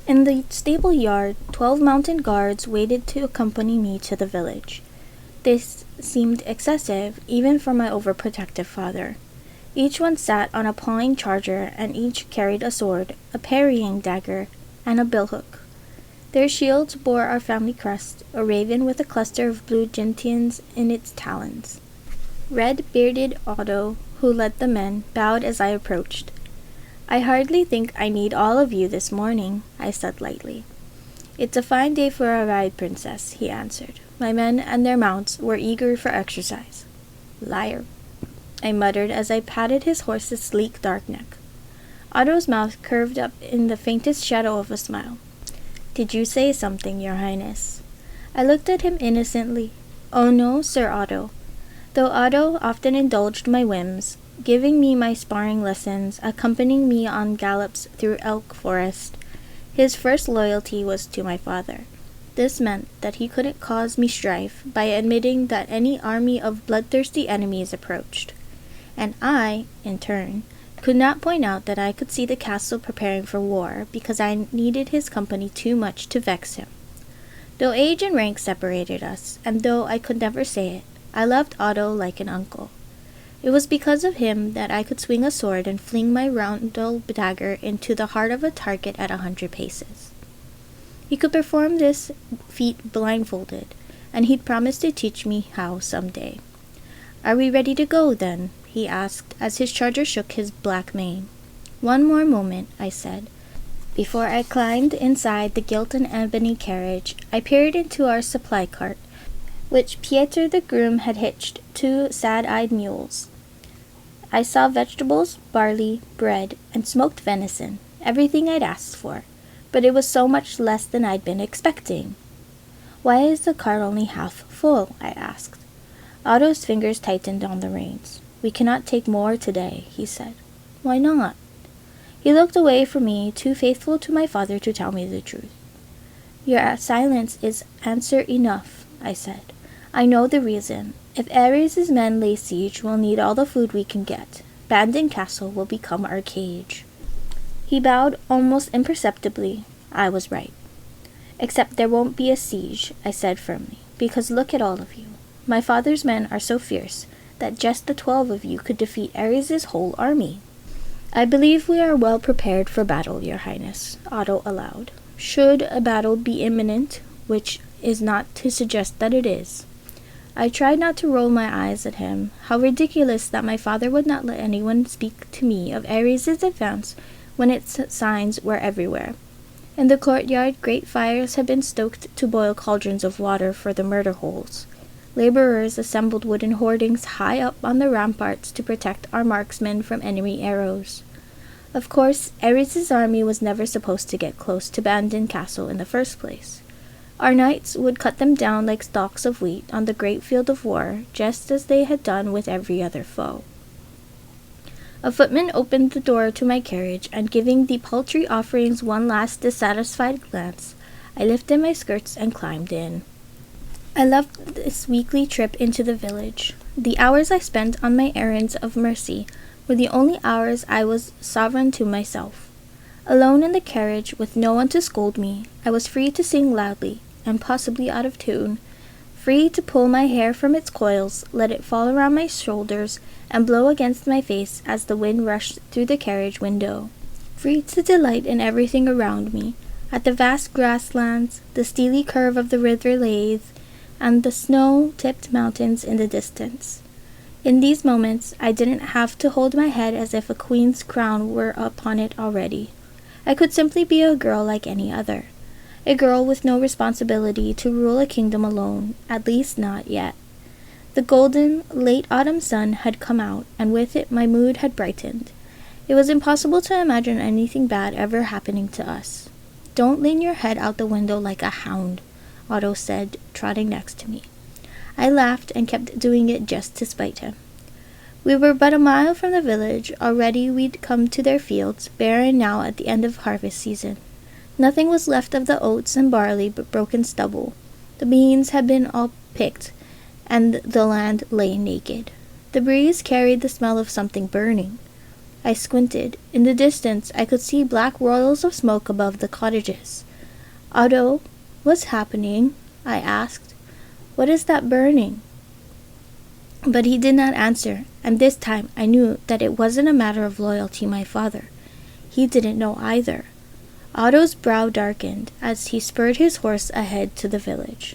In the stable yard, 12 mounted guards waited to accompany me to the village. This seemed excessive, even for my overprotective father. Each one sat on a pawing charger, and each carried a sword, a parrying dagger, and a billhook. Their shields bore our family crest, a raven with a cluster of blue gentians in its talons. Red-bearded Otto, who led the men, bowed as I approached. "I hardly think I need all of you this morning," I said lightly. "It's a fine day for a ride, Princess," he answered. My men and their mounts were eager for exercise. "Liar," I muttered as I patted his horse's sleek dark neck. Otto's mouth curved up in the faintest shadow of a smile. "Did you say something, Your Highness?" I looked at him innocently. "Oh no, Sir Otto." Though Otto often indulged my whims, giving me my sparring lessons, accompanying me on gallops through Elk Forest, his first loyalty was to my father. This meant that he couldn't cause me strife by admitting that any army of bloodthirsty enemies approached. And I, in turn, could not point out that I could see the castle preparing for war because I needed his company too much to vex him. Though age and rank separated us, and though I could never say it, I loved Otto like an uncle. It was because of him that I could swing a sword and fling my roundel dagger into the heart of a target at 100 paces. He could perform this feat blindfolded, and he'd promised to teach me how some day. "Are we ready to go, then?" he asked as his charger shook his black mane. "One more moment," I said. Before I climbed inside the gilt and ebony carriage, I peered into our supply cart, which Pieter the groom had hitched two sad-eyed mules. I saw vegetables, barley, bread, and smoked venison, everything I'd asked for, but it was so much less than I'd been expecting. "Why is the cart only half full?" I asked. Otto's fingers tightened on the reins. "We cannot take more today," he said. "Why not?" He looked away from me, too faithful to my father to tell me the truth. "Your silence is answer enough," I said. "I know the reason. If Ares' men lay siege, we'll need all the food we can get. Bandon Castle will become our cage." He bowed almost imperceptibly. I was right. "Except there won't be a siege," I said firmly, "because look at all of you. My father's men are so fierce that just the 12 of you could defeat Ares' whole army." "I believe we are well prepared for battle, Your Highness," Otto allowed. "Should a battle be imminent, which is not to suggest that it is." I tried not to roll my eyes at him. How ridiculous that my father would not let anyone speak to me of Ares' advance when its signs were everywhere. In the courtyard, great fires had been stoked to boil cauldrons of water for the murder holes. Laborers assembled wooden hoardings high up on the ramparts to protect our marksmen from enemy arrows. Of course, Ares' army was never supposed to get close to Bandon Castle in the first place. Our knights would cut them down like stalks of wheat on the great field of war, just as they had done with every other foe. A footman opened the door to my carriage, and giving the paltry offerings one last dissatisfied glance, I lifted my skirts and climbed in. I loved this weekly trip into the village. The hours I spent on my errands of mercy were the only hours I was sovereign to myself. Alone in the carriage, with no one to scold me, I was free to sing loudly, and possibly out of tune, free to pull my hair from its coils, let it fall around my shoulders, and blow against my face as the wind rushed through the carriage window, free to delight in everything around me, at the vast grasslands, the steely curve of the river Lathe, and the snow-tipped mountains in the distance. In these moments, I didn't have to hold my head as if a queen's crown were upon it already. I could simply be a girl like any other. A girl with no responsibility to rule a kingdom alone, at least not yet. The golden, late autumn sun had come out, and with it my mood had brightened. It was impossible to imagine anything bad ever happening to us. "Don't lean your head out the window like a hound," Otto said, trotting next to me. I laughed and kept doing it just to spite him. We were but a mile from the village. Already we'd come to their fields, barren now at the end of harvest season. Nothing was left of the oats and barley but broken stubble. The beans had been all picked, and the land lay naked. The breeze carried the smell of something burning. I squinted. In the distance, I could see black whorls of smoke above the cottages. Otto, what's happening? I asked. What is that burning? But he did not answer, and this time I knew that it wasn't a matter of loyalty to my father. He didn't know either. Otto's brow darkened as he spurred his horse ahead to the village.